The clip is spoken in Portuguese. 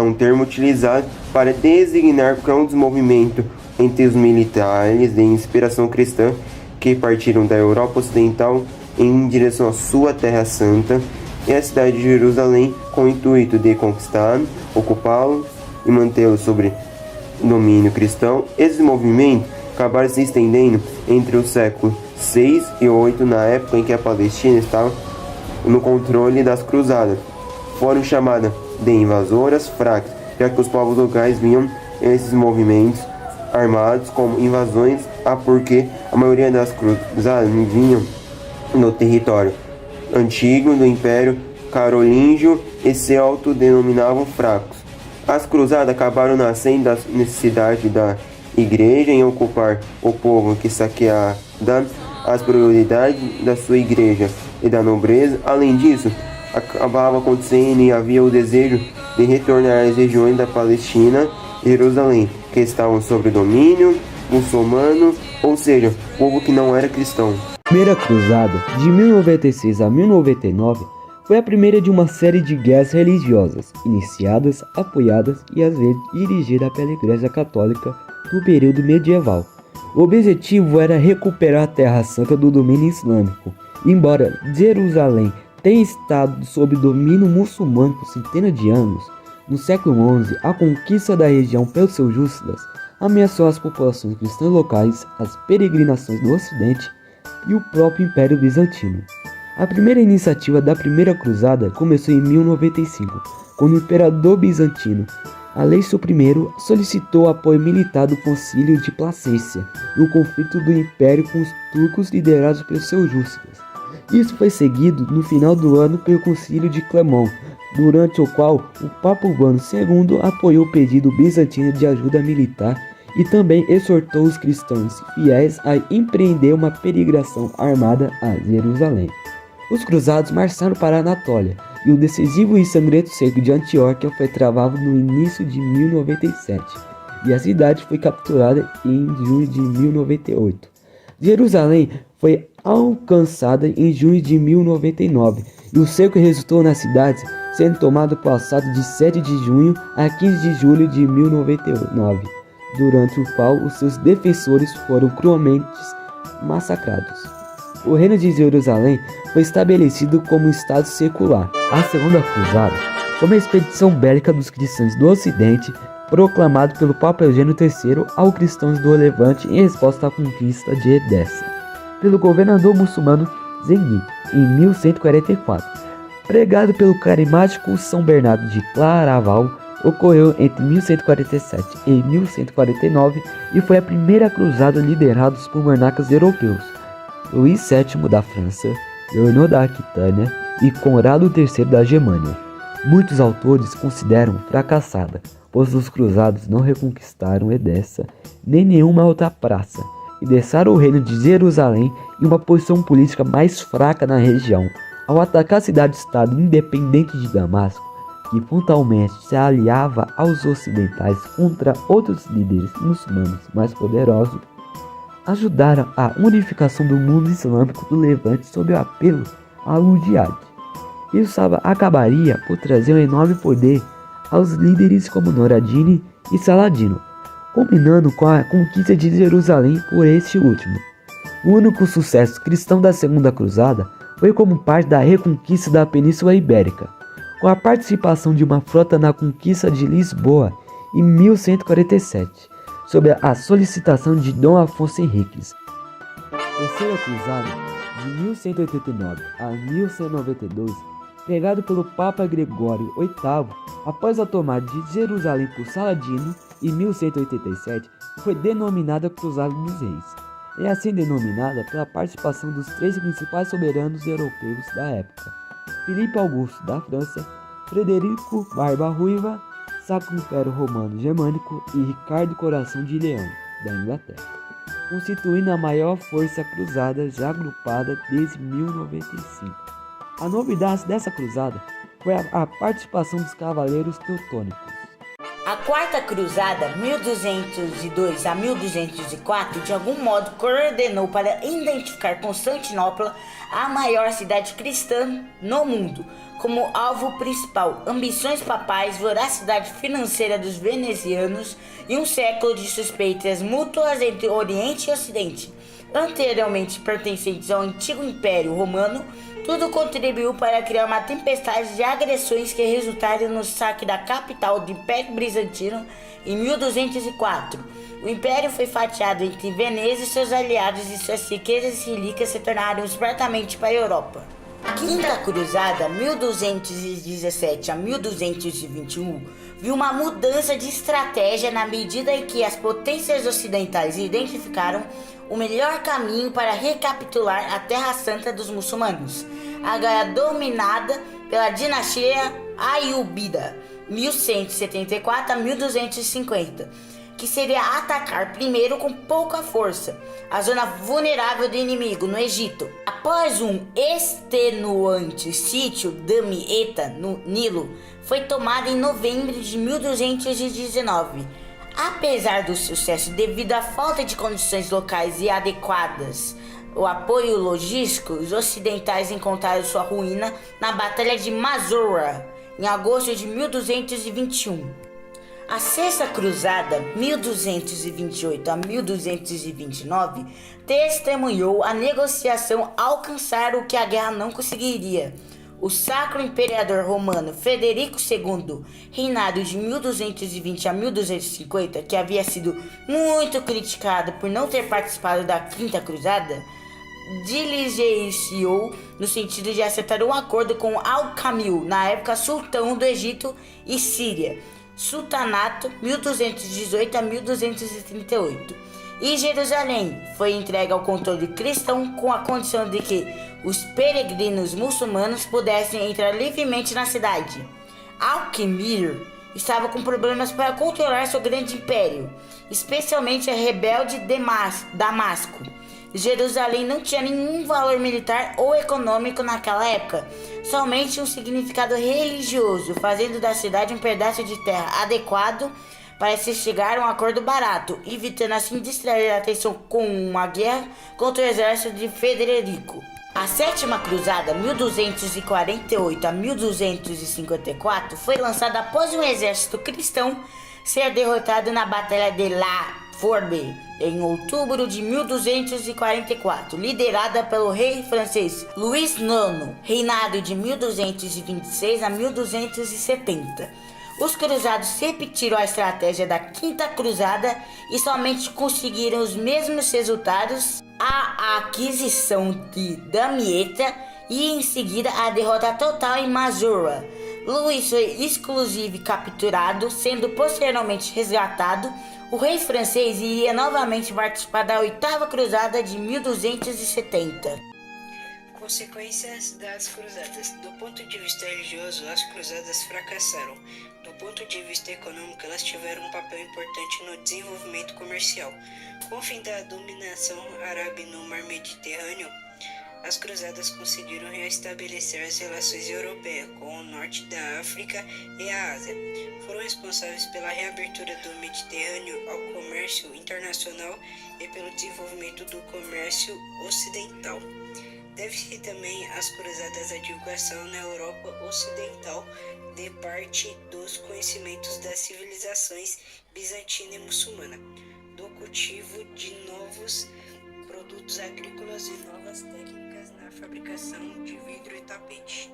um termo utilizado para designar qualquer desmovimento entre os militares de inspiração cristã que partiram da Europa Ocidental em direção à sua Terra Santa e a cidade de Jerusalém com o intuito de conquistá-la, ocupá-lo e mantê-lo sob domínio cristão. Esses movimentos acabaram se estendendo entre os séculos 6 e 8, na época em que a Palestina estava no controle das cruzadas. Foram chamadas de invasoras fracas, já que os povos locais viam esses movimentos armados como invasões, porque a maioria das cruzadas vinham no território antigo do Império Carolíngio e se autodenominavam fracos. As cruzadas acabaram nascendo da necessidade da igreja em ocupar o povo que saqueava as prioridades da sua igreja e da nobreza. Além disso, acabava acontecendo e havia o desejo de retornar às regiões da Palestina e Jerusalém, que estavam sob domínio muçulmano, ou seja, povo que não era cristão. A Primeira Cruzada, de 1096 a 1099, foi a primeira de uma série de guerras religiosas, iniciadas, apoiadas e às vezes dirigidas pela Igreja Católica do período medieval. O objetivo era recuperar a Terra Santa do domínio islâmico. Embora Jerusalém tenha estado sob domínio muçulmano por centenas de anos, no século XI, a conquista da região pelos seljúcidas ameaçou as populações cristãs locais, as peregrinações do Ocidente e o próprio Império Bizantino. A primeira iniciativa da Primeira Cruzada começou em 1095, quando o imperador bizantino Aleixo I solicitou apoio militar do Concílio de Placência no conflito do Império com os turcos liderados pelos seljúcidas. Isso foi seguido no final do ano pelo Concílio de Clermont, durante o qual o Papa Urbano II apoiou o pedido bizantino de ajuda militar e também exortou os cristãos fiéis a empreender uma peregrinação armada a Jerusalém. Os cruzados marcharam para a Anatólia e o decisivo e sangrento cerco de Antioquia foi travado no início de 1097 e a cidade foi capturada em junho de 1098. Jerusalém foi alcançada em junho de 1099 e o cerco resultou nas cidades sendo tomado por assalto de 7 de junho a 15 de julho de 1099, durante o qual os seus defensores foram cruelmente massacrados. O reino de Jerusalém foi estabelecido como um estado secular. A Segunda Cruzada foi uma expedição bélica dos cristãos do Ocidente, proclamado pelo Papa Eugênio III aos cristãos do Levante em resposta à conquista de Edessa, pelo governador muçulmano Zenghi, em 1144. Pregado pelo carismático São Bernardo de Claraval, ocorreu entre 1147 e 1149 e foi a primeira cruzada liderada por monarcas europeus, Luís VII da França, Leonor da Aquitânia e Conrado III da Germânia. Muitos autores consideram fracassada, pois os cruzados não reconquistaram Edessa nem nenhuma outra praça e deixaram o reino de Jerusalém em uma posição política mais fraca na região, ao atacar a cidade-estado independente de Damasco, que frontalmente se aliava aos ocidentais contra outros líderes muçulmanos mais poderosos. Ajudaram a unificação do mundo islâmico do Levante sob o apelo ao jihad. Isso acabaria por trazer um enorme poder aos líderes como Noradini e Saladino, combinando com a conquista de Jerusalém por este último. O único sucesso cristão da Segunda Cruzada foi como parte da reconquista da Península Ibérica, com a participação de uma frota na conquista de Lisboa em 1147. Sob a solicitação de Dom Afonso Henriques. Terceira Cruzada, de 1189 a 1192, pregado pelo Papa Gregório VIII, após a tomada de Jerusalém por Saladino em 1187, foi denominada Cruzada dos Reis. É assim denominada pela participação dos três principais soberanos europeus da época: Filipe Augusto da França, Frederico Barba Ruiva, Sacro Império Romano Germânico e Ricardo Coração de Leão, da Inglaterra, constituindo a maior força cruzada já agrupada desde 1095. A novidade dessa cruzada foi a participação dos cavaleiros teutônicos. A Quarta Cruzada, 1202 a 1204, de algum modo coordenou para identificar Constantinopla, a maior cidade cristã no mundo, como alvo principal ambições papais, voracidade financeira dos venezianos e um século de suspeitas mútuas entre Oriente e Ocidente, anteriormente pertencentes ao antigo Império Romano. Tudo contribuiu para criar uma tempestade de agressões que resultaram no saque da capital do Império Bizantino em 1204. O Império foi fatiado entre Veneza e seus aliados e suas riquezas e relíquias se tornaram espertamente para a Europa. A Quinta Cruzada, 1217 a 1221, viu uma mudança de estratégia na medida em que as potências ocidentais identificaram o melhor caminho para recapitular a Terra Santa dos muçulmanos, agora dominada pela dinastia Aiúbida, 1174 a 1250, que seria atacar primeiro com pouca força a zona vulnerável do inimigo no Egito. Após um extenuante sítio, Damietta, no Nilo, foi tomada em novembro de 1219. Apesar do sucesso devido à falta de condições locais e adequadas ao apoio logístico, os ocidentais encontraram sua ruína na Batalha de Mazura, em agosto de 1221. A Sexta Cruzada, 1228 a 1229, testemunhou a negociação alcançar o que a guerra não conseguiria. O Sacro Imperador Romano Frederico II, reinado de 1220 a 1250, que havia sido muito criticado por não ter participado da Quinta Cruzada, diligenciou no sentido de acertar um acordo com Al-Kamil, na época sultão do Egito e Síria, Sultanato 1218 a 1238, e Jerusalém foi entregue ao controle cristão com a condição de que os peregrinos muçulmanos pudessem entrar livremente na cidade. Al-Kamil estava com problemas para controlar seu grande império, especialmente a rebelde Damasco. Jerusalém não tinha nenhum valor militar ou econômico naquela época, somente um significado religioso, fazendo da cidade um pedaço de terra adequado para se chegar a um acordo barato, evitando assim distrair a atenção com uma guerra contra o exército de Frederico. A Sétima Cruzada, 1248 a 1254, foi lançada após um exército cristão ser derrotado na Batalha de La Forbe, em outubro de 1244, liderada pelo rei francês Luís IX, reinado de 1226 a 1270. Os cruzados repetiram a estratégia da Quinta Cruzada e somente conseguiram os mesmos resultados: a aquisição de Damietta e em seguida a derrota total em Mazura. Luís foi exclusivo e capturado, sendo posteriormente resgatado. O rei francês iria novamente participar da Oitava Cruzada de 1270. Consequências das cruzadas. Do ponto de vista religioso, as cruzadas fracassaram. Do ponto de vista econômico, elas tiveram um papel importante no desenvolvimento comercial. Com o fim da dominação árabe no Mar Mediterrâneo, as cruzadas conseguiram reestabelecer as relações europeias com o norte da África e a Ásia. Foram responsáveis pela reabertura do Mediterrâneo ao comércio internacional e pelo desenvolvimento do comércio ocidental. Deve-se também às cruzadas a divulgação na Europa Ocidental de parte dos conhecimentos das civilizações bizantina e muçulmana, do cultivo de novos produtos agrícolas e novas técnicas na fabricação de vidro e tapete.